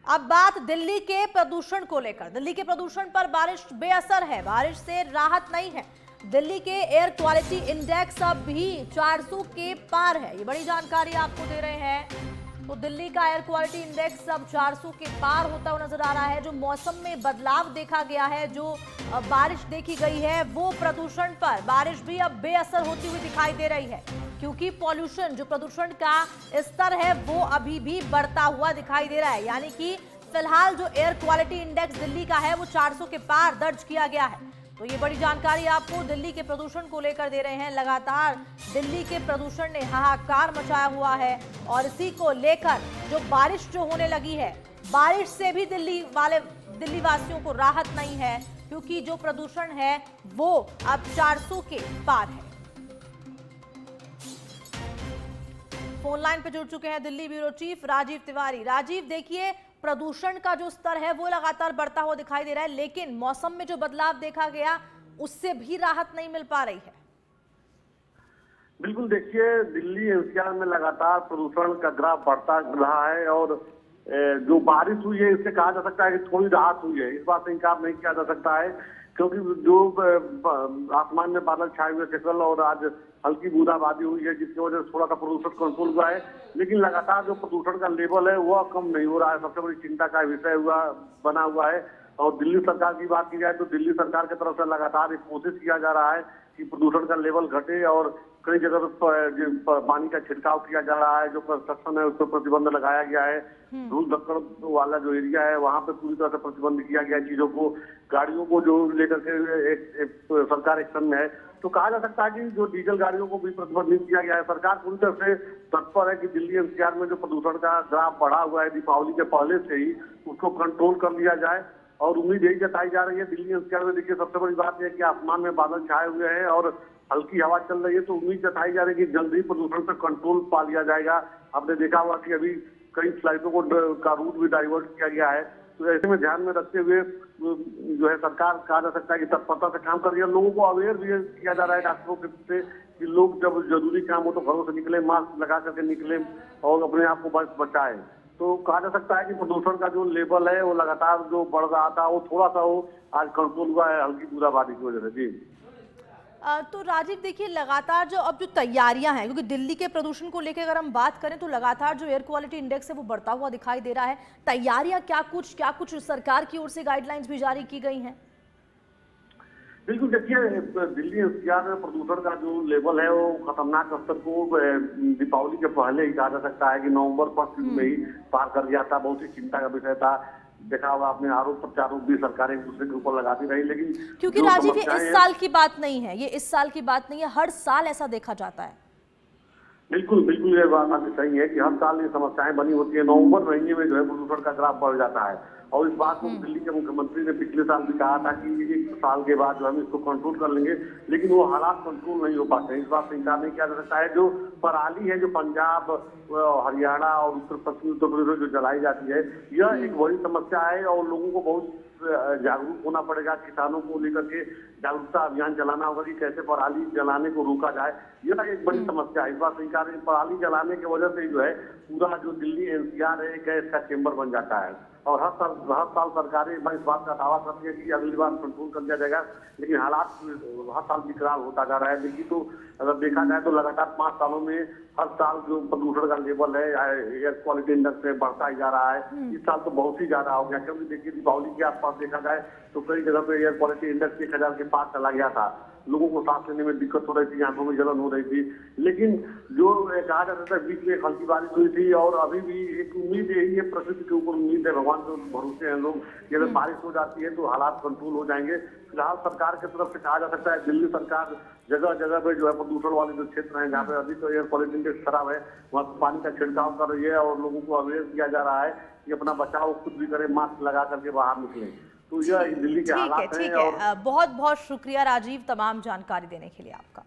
अब बात दिल्ली के प्रदूषण को लेकर। दिल्ली के प्रदूषण पर बारिश बेअसर है, बारिश से राहत नहीं है। दिल्ली के एयर क्वालिटी इंडेक्स अब भी 400 के पार है, ये बड़ी जानकारी आपको दे रहे हैं। तो दिल्ली का एयर क्वालिटी इंडेक्स अब 400 के पार होता हुआ नजर आ रहा है। जो मौसम में बदलाव देखा गया है, जो बारिश देखी गई है, वो प्रदूषण पर बारिश भी अब बेअसर होती हुई दिखाई दे रही है, क्योंकि पॉल्यूशन, जो प्रदूषण का स्तर है, वो अभी भी बढ़ता हुआ दिखाई दे रहा है। यानी कि फिलहाल जो एयर क्वालिटी इंडेक्स दिल्ली का है, वो 400 के पार दर्ज किया गया है। तो ये बड़ी जानकारी आपको दिल्ली के प्रदूषण को लेकर दे रहे हैं। लगातार दिल्ली के प्रदूषण ने हाहाकार मचाया हुआ है और इसी को लेकर जो बारिश जो होने लगी है, बारिश से भी दिल्ली वासियों को राहत नहीं है, क्योंकि जो प्रदूषण है वो अब 400 के पार है। फोन लाइन पे जुड़ चुके हैं दिल्ली ब्यूरो चीफ राजीव तिवारी। राजीव, देखिए, प्रदूषण का जो स्तर है वो लगातार बढ़ता हुआ दिखाई दे रहा है, लेकिन मौसम में जो बदलाव देखा गया उससे भी राहत नहीं मिल पा रही है। बिल्कुल, देखिए, दिल्ली एनसीआर में लगातार प्रदूषण का ग्राफ बढ़ता रहा है और जो बारिश हुई है, इससे कहा जा सकता है कि थोड़ी राहत हुई है। इस बात से इनकार नहीं किया जा सकता है, क्योंकि जो आसमान में बादल छाए हुए थे कल और आज हल्की बूंदाबांदी हुई है, जिसकी वजह से थोड़ा सा प्रदूषण कंट्रोल हुआ है। लेकिन लगातार जो प्रदूषण का लेवल है वह कम नहीं हो रहा है। सबसे बड़ी चिंता का विषय बना हुआ है। और दिल्ली सरकार की बात की जाए तो दिल्ली सरकार की तरफ से लगातार एक कोशिश किया जा रहा है कि प्रदूषण का लेवल घटे और कई जगह पर पानी का छिड़काव किया जा रहा है। जो कंस्ट्रक्शन है उस पर प्रतिबंध लगाया गया है। धूल धक्कड़ वाला जो एरिया है वहां पे पूरी तरह से प्रतिबंध किया गया है। चीजों को, गाड़ियों को जो लेकर के एक सरकार एक्शन में है। तो कहा जा सकता है कि जो डीजल गाड़ियों को भी प्रतिबंधित किया गया है। सरकार पूरी तरह से तत्पर है कि दिल्ली एनसीआर में जो प्रदूषण का ग्राफ बढ़ा हुआ है दीपावली के पहले से ही, उसको कंट्रोल कर लिया जाए। और उम्मीद यही जताई जा रही है दिल्ली एनसीआर में। देखिए, सबसे बड़ी बात यह है कि आसमान में बादल छाए हुए हैं और हल्की हवा चल रही है, तो उम्मीद जताई जा रही है कि जल्द ही प्रदूषण पर कंट्रोल पा लिया जाएगा। आपने देखा होगा कि अभी कई फ्लाइटों का रूट भी डाइवर्ट किया गया है। तो ऐसे में ध्यान में रखते हुए जो है सरकार, कहा जा सकता है कि तत्परता से काम कर रही है। लोगों को अवेयर भी किया जा रहा है डॉक्टरों से कि लोग जब जरूरी काम हो तो घरों से निकले, मास्क लगा करके निकले और अपने आप को बचाए। तो कहा जा सकता है कि प्रदूषण का जो लेवल है वो लगातार जो बढ़ रहा था वो थोड़ा सा आज कंट्रोल हुआ है, हल्की बूंदाबांदी की वजह से। जी तो राजीव, देखिए, लगातार जो तैयारियां हैं, क्योंकि दिल्ली के प्रदूषण को लेकर अगर हम बात करें तो लगातार जो एयर क्वालिटी इंडेक्स है वो बढ़ता हुआ दिखाई दे रहा है। तैयारियां क्या कुछ सरकार की ओर से गाइडलाइंस भी जारी की गई हैं? बिल्कुल, देखिए, दिल्ली एनसीआर में प्रदूषण का जो लेवल है वो खतरनाक स्तर को दीपावली के पहले ही कहा जा सकता है कि नवंबर फर्स्ट में ही पार कर गया था। बहुत ही चिंता का विषय था। देखा होगा आपने, आरोप प्रत्यारोप भी सरकारें एक दूसरे के ऊपर लगाती रही। लेकिन क्योंकि राजीव, ये इस साल की बात नहीं है, ये इस साल की बात नहीं है, हर साल ऐसा देखा जाता है। बिल्कुल बिल्कुल, ये बात सही है कि हर साल ये समस्याएं बनी होती है। नवंबर महीने में जो है प्रदूषण का ग्राफ बढ़ जाता है। और इस बात को दिल्ली के मुख्यमंत्री ने पिछले साल भी कहा था कि 1 साल के बाद जो हम इसको कंट्रोल कर लेंगे, लेकिन वो हालात कंट्रोल नहीं हो पाते हैं। इस बात से इंकार नहीं किया जा सकता है। जो पराली है, जो पंजाब, हरियाणा और उत्तर प्रदेश में जो जलाई जाती है, यह एक बड़ी समस्या है और लोगों को बहुत जागरूक होना पड़ेगा। किसानों को लेकर के जागरूकता अभियान चलाना होगा कि कैसे पराली जलाने को रोका जाए। यह एक बड़ी समस्या है। इस बात से इंकार, पराली जलाने की वजह से जो है पूरा जो दिल्ली एनसीआर है गैस का चेंबर बन जाता है। और हर साल सरकारें इस बात का दावा करती है कि अगली बार कंट्रोल कर दिया जाएगा, लेकिन हालात हर साल विकराल होता जा रहा है। दिल्ली तो अगर देखा जाए तो लगातार 5 सालों में हर साल जो प्रदूषण का लेवल है एयर क्वालिटी इंडेक्स में बढ़ता ही जा रहा है। इस साल तो बहुत ही ज्यादा हो गया, क्योंकि देखिए दीपावली के आसपास देखा जाए तो कई जगह पे एयर क्वालिटी इंडेक्स 1000 के पार चला गया था। लोगों को सांस लेने में दिक्कत हो रही थी, आंखों में जलन हो रही थी। लेकिन जो कहा जाता है बीच में एक हल्की बारिश हुई थी और अभी भी एक उम्मीद यही है, प्रकृति के ऊपर उम्मीद है, भगवान के भरोसे हैं लोग कि अगर बारिश हो जाती है तो हालात कंट्रोल हो जाएंगे। फिलहाल सरकार की तरफ से कहा जा सकता है दिल्ली सरकार जगह जगह पे जो है प्रदूषण वाले जो क्षेत्र हैं जहाँ पे अधिक एयर क्वालिटी इंडेक्स खराब है, वहाँ पानी का छिड़काव कर रही है और लोगों को अवेयर किया जा रहा है कि अपना बचाव खुद भी करें, मास्क लगा करके बाहर निकले। तो यह दिल्ली के हालात हैं। ठीक है, बहुत बहुत शुक्रिया राजीव, तमाम जानकारी देने के लिए आपका।